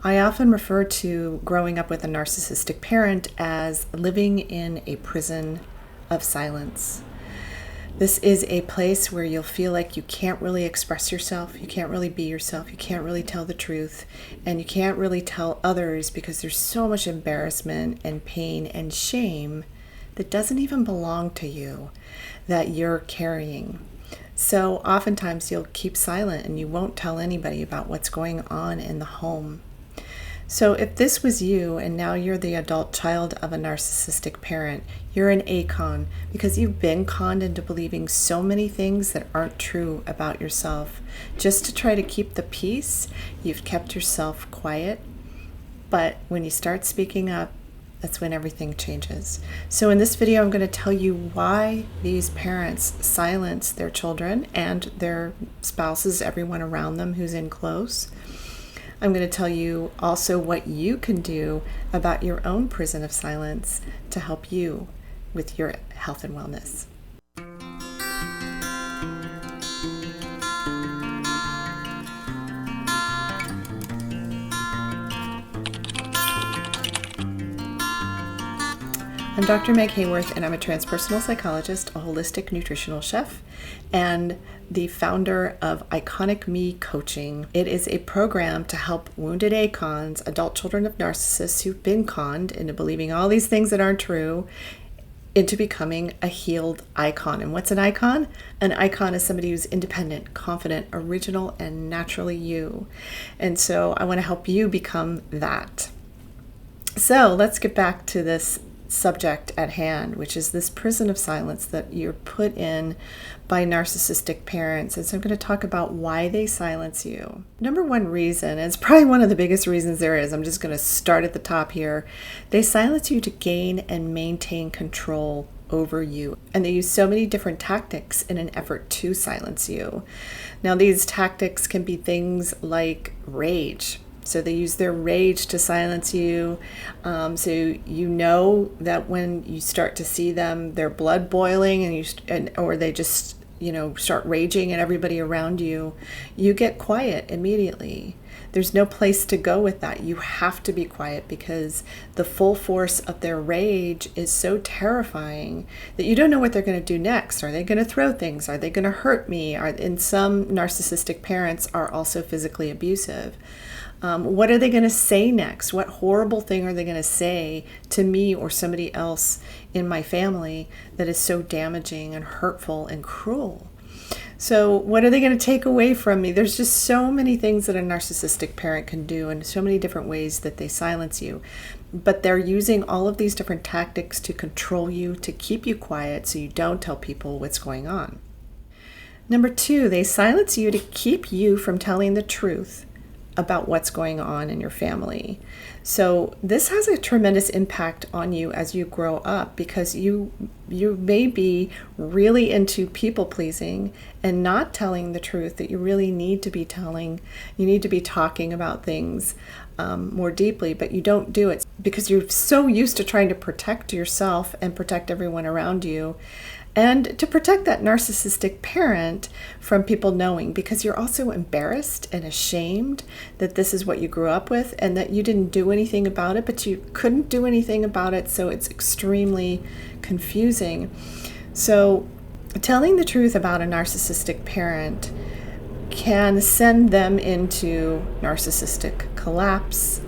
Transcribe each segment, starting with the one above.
I often refer to growing up with a narcissistic parent as living in a prison of silence. This is a place where you'll feel like you can't really express yourself, you can't really be yourself, you can't really tell the truth, and you can't really tell others because there's so much embarrassment and pain and shame that doesn't even belong to you that you're carrying. So oftentimes you'll keep silent and you won't tell anybody about what's going on in the home. So if this was you and now you're the adult child of a narcissistic parent, you're an ACON because you've been conned into believing so many things that aren't true about yourself. Just to try to keep the peace, you've kept yourself quiet. But when you start speaking up, that's when everything changes. So in this video, I'm going to tell you why these parents silence their children and their spouses, everyone around them who's in close. I'm going to tell you also what you can do about your own prison of silence to help you with your health and wellness. I'm Dr. Meg Haworth, and I'm a transpersonal psychologist, a holistic nutritional chef, and the founder of Iconic Me Coaching. It is a program to help wounded ACONs, adult children of narcissists who've been conned into believing all these things that aren't true, into becoming a healed icon. And what's an icon? An icon is somebody who's independent, confident, original, and naturally you. And so I want to help you become that. So let's get back to this subject at hand, which is this prison of silence that you're put in by narcissistic parents. And so I'm going to talk about why they silence you. Number one reason, and it's probably one of the biggest reasons there is, I'm just going to start at the top here. They silence you to gain and maintain control over you. And they use so many different tactics in an effort to silence you. Now, these tactics can be things like rage. So they use their rage to silence you. So you know that when you start to see them, their blood boiling, or they just start raging at everybody around you, you get quiet immediately. There's no place to go with that. You have to be quiet because the full force of their rage is so terrifying that you don't know what they're going to do next. Are they going to throw things? Are they going to hurt me? And some narcissistic parents are also physically abusive. What are they going to say next? What horrible thing are they going to say to me or somebody else in my family that is so damaging and hurtful and cruel? So what are they going to take away from me? There's just so many things that a narcissistic parent can do and so many different ways that they silence you. But they're using all of these different tactics to control you, to keep you quiet so you don't tell people what's going on. Number two, they silence you to keep you from telling the truth about what's going on in your family. So this has a tremendous impact on you as you grow up because you may be really into people pleasing and not telling the truth that you really need to be telling. You need to be talking about things more deeply, but you don't do it because you're so used to trying to protect yourself and protect everyone around you. And to protect that narcissistic parent from people knowing, because you're also embarrassed and ashamed that this is what you grew up with and that you didn't do anything about it, but you couldn't do anything about it, so it's extremely confusing. So telling the truth about a narcissistic parent can send them into narcissistic collapse.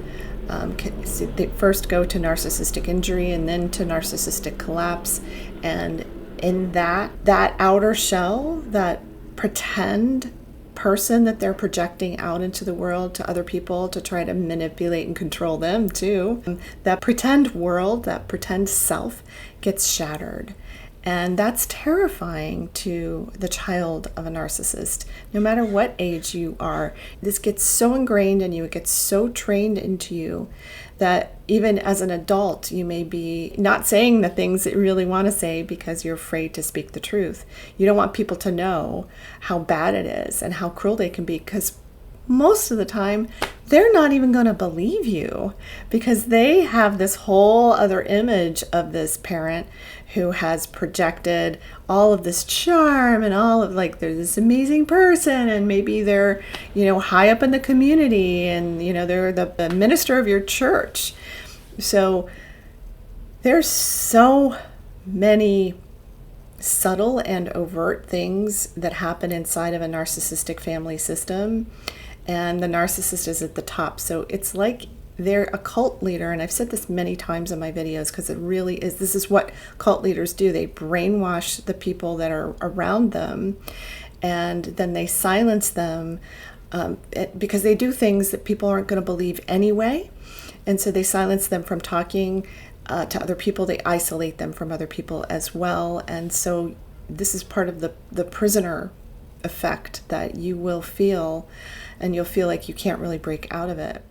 They first go to narcissistic injury and then to narcissistic collapse, and in that outer shell, that pretend person that they're projecting out into the world to other people to try to manipulate and control them too, that pretend world, that pretend self gets shattered. And that's terrifying to the child of a narcissist. No matter what age you are, this gets so ingrained in you, it gets so trained into you that even as an adult, you may be not saying the things that you really want to say because you're afraid to speak the truth. You don't want people to know how bad it is and how cruel they can be because most of the time, they're not even going to believe you because they have this whole other image of this parent who has projected all of this charm and all of like, they're this amazing person, and maybe they're, high up in the community, and, they're the minister of your church. So there's so many subtle and overt things that happen inside of a narcissistic family system. And the narcissist is at the top. So it's like they're a cult leader. And I've said this many times in my videos because it really is. This is what cult leaders do. They brainwash the people that are around them. And then they silence them because they do things that people aren't going to believe anyway. And so they silence them from talking to other people. They isolate them from other people as well. And so this is part of the prisoner effect that you will feel, and you'll feel like you can't really break out of it.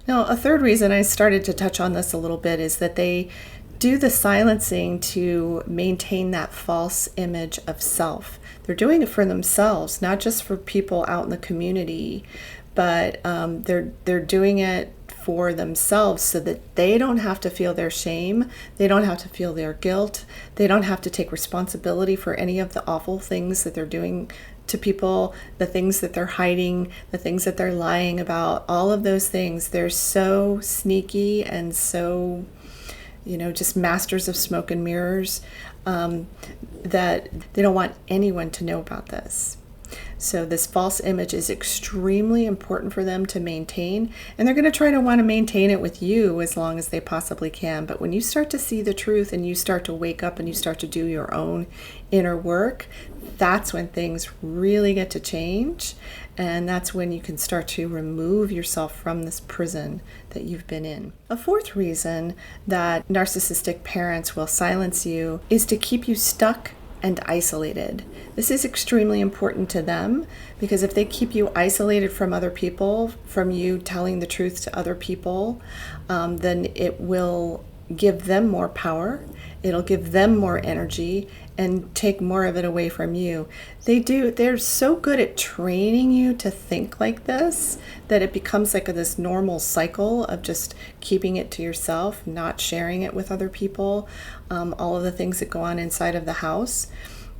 Now, a third reason, I started to touch on this a little bit, is that they do the silencing to maintain that false image of self. They're doing it for themselves, not just for people out in the community, but they're doing it for themselves so that they don't have to feel their shame, they don't have to feel their guilt, they don't have to take responsibility for any of the awful things that they're doing to people, the things that they're hiding, the things that they're lying about, all of those things. They're so sneaky and so, just masters of smoke and mirrors, that they don't want anyone to know about this. So this false image is extremely important for them to maintain, and they're going to try to want to maintain it with you as long as they possibly can. But when you start to see the truth and you start to wake up and you start to do your own inner work, that's when things really get to change, and that's when you can start to remove yourself from this prison that you've been in. A fourth reason that narcissistic parents will silence you is to keep you stuck and isolated. This is extremely important to them because if they keep you isolated from other people, from you telling the truth to other people, then it will give them more power. It'll give them more energy and take more of it away from you. They're so good at training you to think like this that it becomes like this normal cycle of just keeping it to yourself, not sharing it with other people, all of the things that go on inside of the house.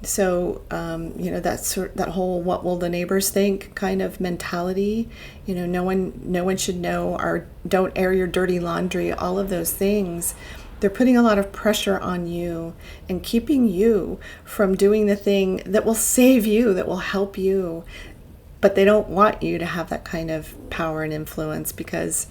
So, that whole "what will the neighbors think" kind of mentality, no one should know, or don't air your dirty laundry, all of those things. They're putting a lot of pressure on you and keeping you from doing the thing that will save you, that will help you. But they don't want you to have that kind of power and influence because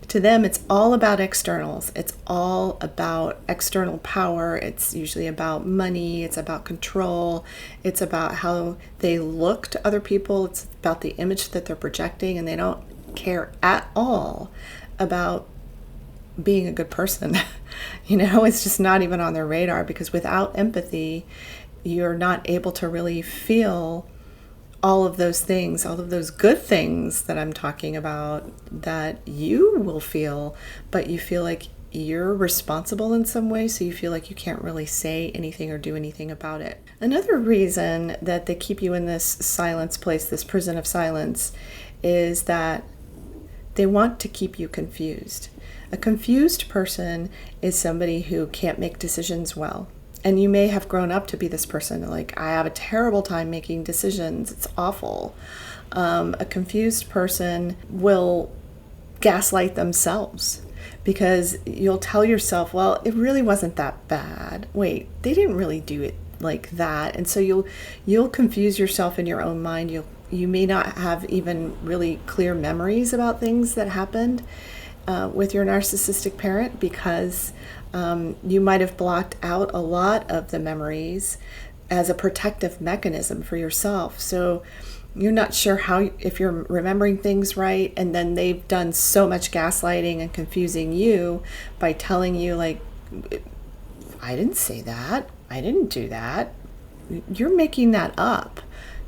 to them, it's all about externals. It's all about external power. It's usually about money. It's about control. It's about how they look to other people. It's about the image that they're projecting, and they don't care at all about being a good person. It's just not even on their radar because without empathy, you're not able to really feel all of those things, all of those good things that I'm talking about that you will feel, but you feel like you're responsible in some way, so you feel like you can't really say anything or do anything about it. Another reason that they keep you in this silence place, this prison of silence, is that they want to keep you confused. A confused person is somebody who can't make decisions well. And you may have grown up to be this person, like, I have a terrible time making decisions. It's awful. A confused person will gaslight themselves because you'll tell yourself, well, it really wasn't that bad. Wait, they didn't really do it like that. And so you'll confuse yourself in your own mind. You may not have even really clear memories about things that happened with your narcissistic parent because you might have blocked out a lot of the memories as a protective mechanism for yourself. So you're not sure if you're remembering things right, and then they've done so much gaslighting and confusing you by telling you, like, I didn't say that, I didn't do that, you're making that up,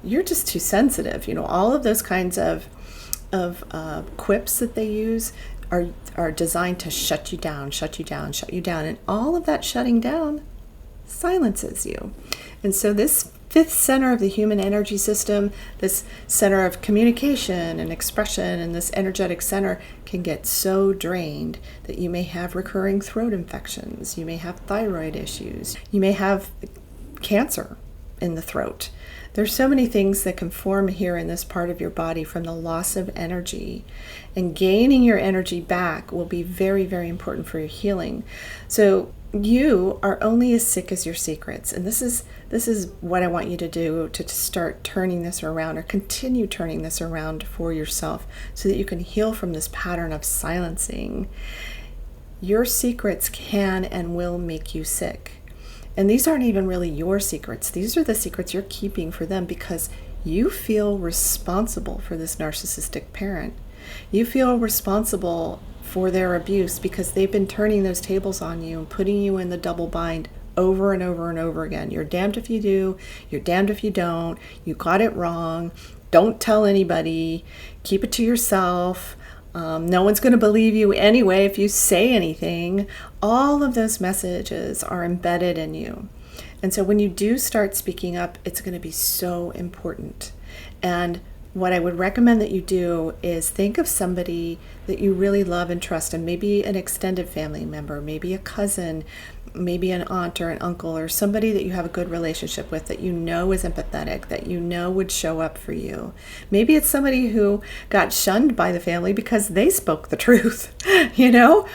you're just too sensitive. All of those kinds of quips that they use are designed to shut you down, and all of that shutting down silences you. And so this fifth center of the human energy system, this center of communication and expression, and this energetic center can get so drained that you may have recurring throat infections, you may have thyroid issues, you may have cancer in the throat. There's so many things that can form here in this part of your body from the loss of energy, and gaining your energy back will be very, very important for your healing. So you are only as sick as your secrets, and this is what I want you to do to start turning this around, or continue turning this around for yourself, so that you can heal from this pattern of silencing. Your secrets can and will make you sick. And these aren't even really your secrets. These are the secrets you're keeping for them because you feel responsible for this narcissistic parent. You feel responsible for their abuse because they've been turning those tables on you and putting you in the double bind over and over and over again. You're damned if you do, you're damned if you don't, you got it wrong, don't tell anybody, keep it to yourself. No one's going to believe you anyway if you say anything. All of those messages are embedded in you. And so when you do start speaking up, it's going to be so important. And what I would recommend that you do is think of somebody that you really love and trust, and maybe an extended family member, maybe a cousin, maybe an aunt or an uncle, or somebody that you have a good relationship with that you know is empathetic, that you know would show up for you. Maybe it's somebody who got shunned by the family because they spoke the truth, you know?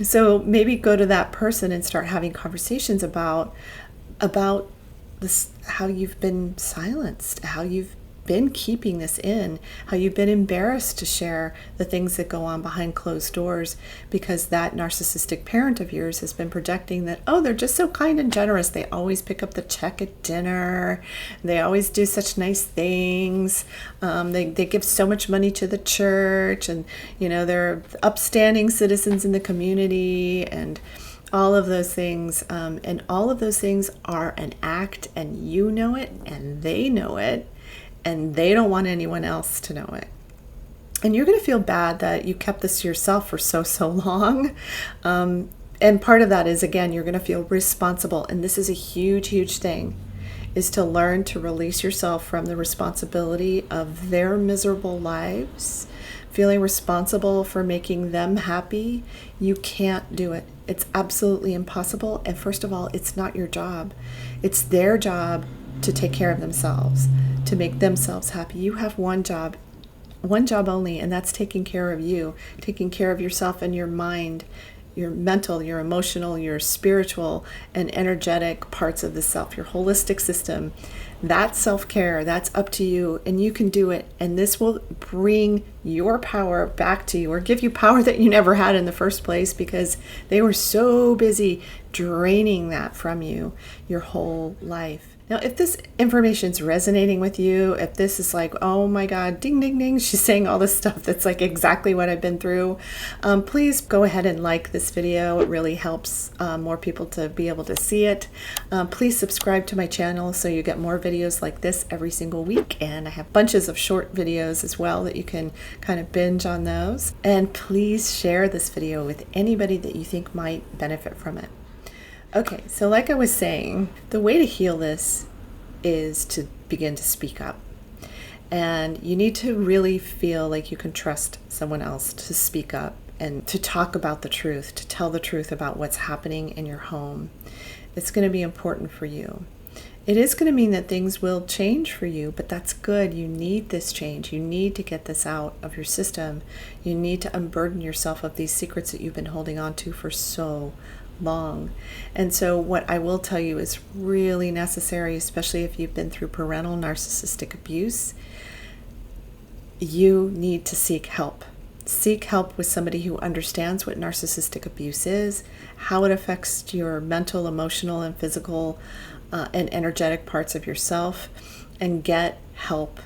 So maybe go to that person and start having conversations about this, how you've been silenced, how you've been keeping this in, how you've been embarrassed to share the things that go on behind closed doors because that narcissistic parent of yours has been projecting that, oh, they're just so kind and generous. They always pick up the check at dinner. They always do such nice things. They give so much money to the church, and, you know, they're upstanding citizens in the community, and all of those things. And all of those things are an act, and you know it, and they know it. And they don't want anyone else to know it. And you're going to feel bad that you kept this to yourself for so long. And part of that is, again, you're going to feel responsible. And this is a huge, huge thing, is to learn to release yourself from the responsibility of their miserable lives, feeling responsible for making them happy. You can't do it. It's absolutely impossible. And first of all, it's not your job. It's their job to take care of themselves, to make themselves happy. You have one job only, and that's taking care of you, taking care of yourself and your mind, your mental, your emotional, your spiritual and energetic parts of the self, your holistic system. That's self-care. That's up to you, and you can do it. And this will bring your power back to you, or give you power that you never had in the first place, because they were so busy draining that from you your whole life. Now, if this information is resonating with you, if this is like, oh my God, ding, ding, ding, she's saying all this stuff that's like exactly what I've been through, please go ahead and like this video. It really helps more people to be able to see it. Please subscribe to my channel so you get more videos like this every single week. And I have bunches of short videos as well that you can kind of binge on those. And please share this video with anybody that you think might benefit from it. Okay, so like I was saying, the way to heal this is to begin to speak up. And you need to really feel like you can trust someone else to speak up and to talk about the truth, to tell the truth about what's happening in your home. It's going to be important for you. It is going to mean that things will change for you, but that's good. You need this change. You need to get this out of your system. You need to unburden yourself of these secrets that you've been holding on to for so long. And so what I will tell you is really necessary, especially if you've been through parental narcissistic abuse. You need to seek help. Seek help with somebody who understands what narcissistic abuse is, how it affects your mental, emotional, and physical and energetic parts of yourself, and get help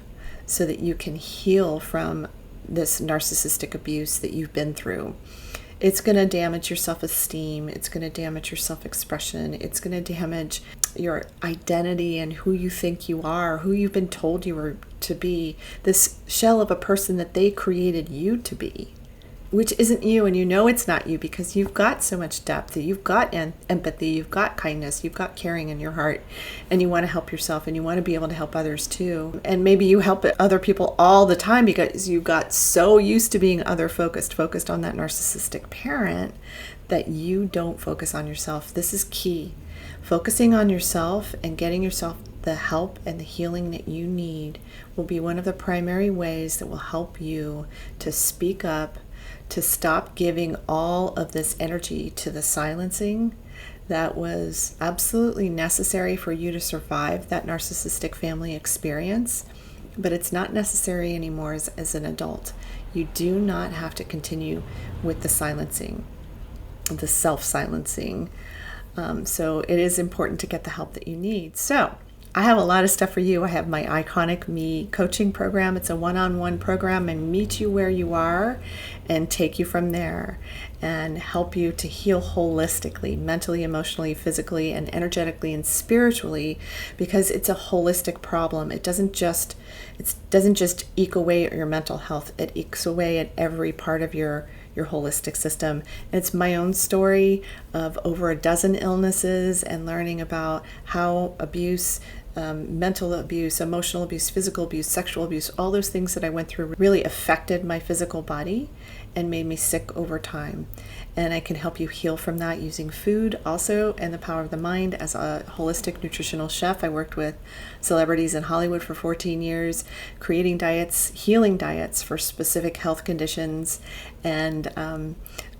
so that you can heal from this narcissistic abuse that you've been through. It's going to damage your self-esteem. It's going to damage your self-expression. It's going to damage your identity and who you think you are, who you've been told you were to be, this shell of a person that they created you to be. which isn't you, and you know it's not you because you've got so much depth. You've got empathy, you've got kindness, you've got caring in your heart, and you want to help yourself and you want to be able to help others too. And maybe you help other people all the time because you got so used to being other focused on that narcissistic parent, that you don't focus on yourself. This is key. Focusing on yourself and getting yourself the help and the healing that you need will be one of the primary ways that will help you to speak up, to stop giving all of this energy to the silencing that was absolutely necessary for you to survive that narcissistic family experience, but it's not necessary anymore as an adult. You do not have to continue with the silencing, the self-silencing. So it is important to get the help that you need. So I have a lot of stuff for you. I have my Iconic Me coaching program. It's a one-on-one program and meet you where you are and take you from there and help you to heal holistically, mentally, emotionally, physically, and energetically and spiritually, because it's a holistic problem. It doesn't just eke away at your mental health. It ekes away at every part of your holistic system. It's my own story of over a dozen illnesses and learning about how abuse, mental abuse, emotional abuse, physical abuse, sexual abuse, all those things that I went through really affected my physical body and made me sick over time. And I can help you heal from that using food also, and the power of the mind. As a holistic nutritional chef, I worked with celebrities in Hollywood for 14 years, creating diets, healing diets for specific health conditions. And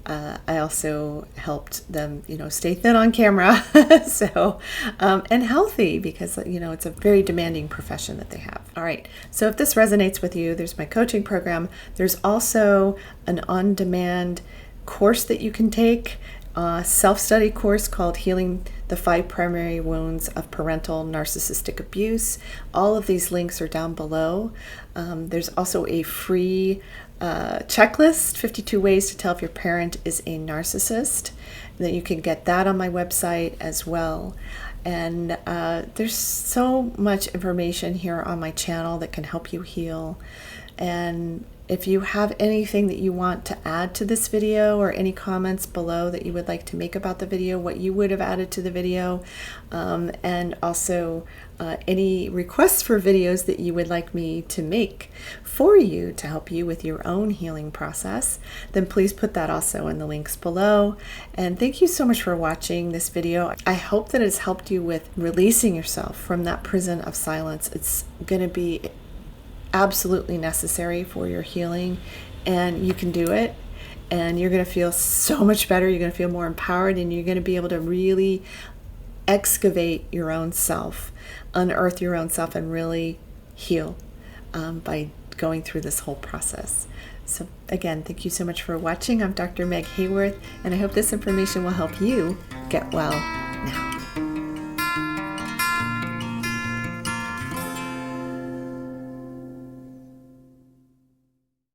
I also helped them, stay thin on camera, and healthy, because, it's a very demanding profession that they have. All right. So if this resonates with you, there's my coaching program. There's also an on-demand course that you can take, a self-study course called Healing the 5 Primary Wounds of Parental Narcissistic Abuse. All of these links are down below. There's also a free checklist, 52 ways to tell if your parent is a narcissist. That you can get that on my website as well. And there's so much information here on my channel that can help you heal. And if you have anything that you want to add to this video, or any comments below that you would like to make about the video, what you would have added to the video, and also any requests for videos that you would like me to make for you to help you with your own healing process, then please put that also in the links below. And thank you so much for watching this video. I hope that it's helped you with releasing yourself from that prison of silence. It's going to be absolutely necessary for your healing, and you can do it, and you're going to feel so much better. You're going to feel more empowered, and you're going to be able to really excavate your own self, unearth your own self, and really heal by going through this whole process. So again, thank you so much for watching. I'm Dr. Meg Haworth, and I hope this information will help you get well now.